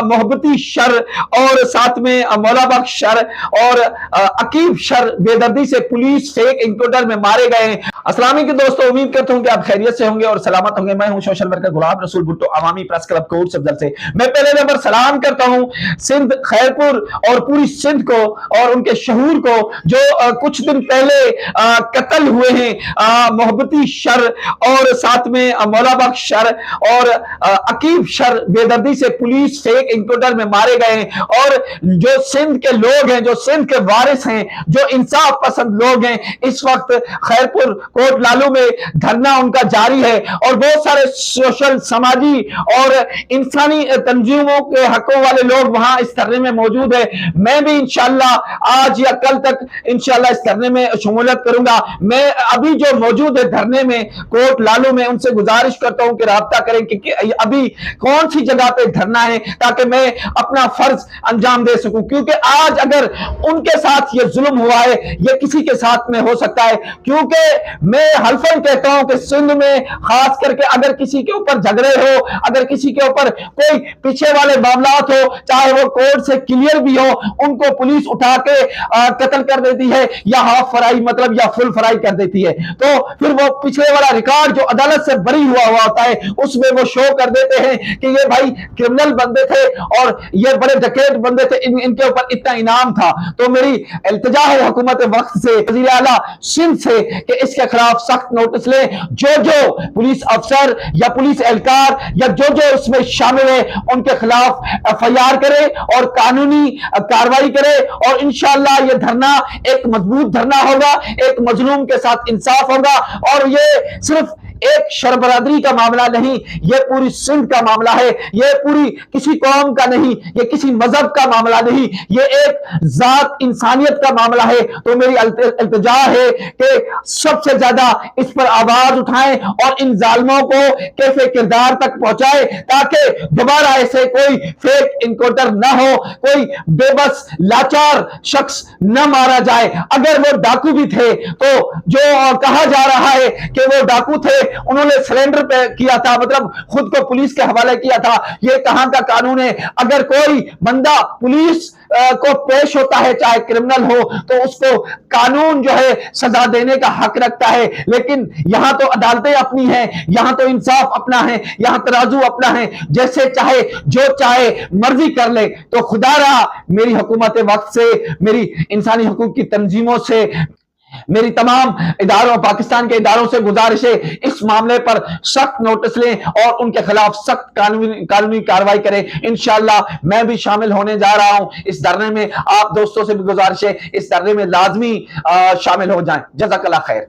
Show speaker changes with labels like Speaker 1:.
Speaker 1: मोहब्बती sir और साथ में मौला बख्श शर और अकीब शर बेदर्दी से पुलिस फेक इनकाउंटर में मारे गए हैं। अस्सलाम वालेकुम दोस्तों, उम्मीद करता हूं कि आप खैरियत से होंगे और सलामत होंगे। मैं हूं सोशल वर्कर गुलाम रसूल भुट्टो, अवामी प्रेस क्लब कोट सफदर से। मैं पहले नंबर सलाम करता हूं सिंध खैरपुर और पूरी सिंध को और उनके शहूर को जो कुछ दिन पहले कत्ल हुए हैं मोहब्बती शर और साथ में मौला बख्श शर और अकीब शर बेदर्दी से पुलिस फेक इनकाउंटर में मारे गए हैं। और जो सिंध के लोग हैं, जो सिंध के वारिस हैं, जो इंसाफ पसंद लोग हैं, इस वक्त खैरपुर कोट लालू में धरना उनका जारी है और बहुत सारे सोशल समाजी और इंसानी तंजीमों के हकों वाले लोग वहां इस धरने में मौजूद है। मैं भी इंशाल्लाह आज या कल तक इंशाल्लाह इस धरने में शमूलियत करूंगा। मैं अभी जो मौजूद है धरने में कोट लालू में, उनसे गुजारिश करता हूं कि राब्ता करें कि अभी कौन सी जगह पे धरना है ताकि मैं अपना फर्ज अंजाम दे सकूं। क्योंकि आज अगर उनके साथ ये जुल्म हुआ है, ये किसी के साथ में हो सकता है। क्योंकि मैं हल्फन कहता हूं कि सिंध में खास करके अगर किसी के ऊपर झगड़े हो, अगर किसी के ऊपर कोई पीछे वाले मामलात हो, चाहे वो कोर्ट से क्लियर भी हो, उनको पुलिस उठा के कत्ल कर देती है या हाफ फराई मतलब या फुल फराई कर देती है। तो फिर वो पिछले वाला रिकॉर्ड जो अदालत से बरी हुआ होता है उसमें वो शो कर देते हैं कि ये भाई क्रिमिनल बंदे थे और ये बड़े डकैत बंदे थे, इनके ऊपर इतना इनाम था। तो मेरी इल्तिजा है हुकूमत वक्त से, वज़ीर आला सिंध से, कि इसके खिलाफ सख्त नोटिस लें। जो जो पुलिस अफसर या पुलिस एहलकार या जो जो इसमें शामिल है उनके खिलाफ FIR करे और कानूनी कार्रवाई करे। और इंशाअल्लाह ये धरना एक मजबूत धरना होगा, एक मजलूम के साथ इंसाफ होगा। और ये सिर्फ एक शर बरादरी का मामला नहीं, ये पूरी सिंध का मामला है, ये पूरी किसी कौम का नहीं, ये किसी मजहब का मामला नहीं, ये एक जात इंसानियत का मामला है। तो मेरी इल्तिजा है कि सबसे ज्यादा इस पर आवाज उठाएं और इन जालिमों को कैफे किरदार तक पहुंचाए ताकि दोबारा ऐसे कोई फेक इनकाउंटर ना हो, कोई बेबस लाचार शख्स न मारा जाए। अगर वो डाकू भी थे तो जो कहा जा रहा है कि वो डाकू थे, उन्होंने सरेंडर पे किया था, मतलब खुद को पुलिस के हवाले किया था, ये कहां का कानून है? अगर कोई बंदा पुलिस को पेश होता है, चाहे क्रिमिनल हो, तो उसको कानून जो है सजा देने का हक रखता है। लेकिन यहां तो अदालतें अपनी हैं, यहां तो इंसाफ अपना है, यहां तराजू अपना है, जैसे चाहे जो चाहे मर्जी कर ले। तो खुदारा मेरी हुकूमत वक्त से, मेरी इंसानी हकूक की तंजीमों से, मेरी तमाम इदारों, पाकिस्तान के इदारों से गुजारिश है इस मामले पर सख्त नोटिस लें और उनके खिलाफ सख्त कानूनी कार्रवाई करें। इंशाअल्लाह मैं भी शामिल होने जा रहा हूं इस धरने में। आप दोस्तों से भी गुजारिश है इस धरने में लाजमी शामिल हो जाएं। जज़ाकल्लाह खैर।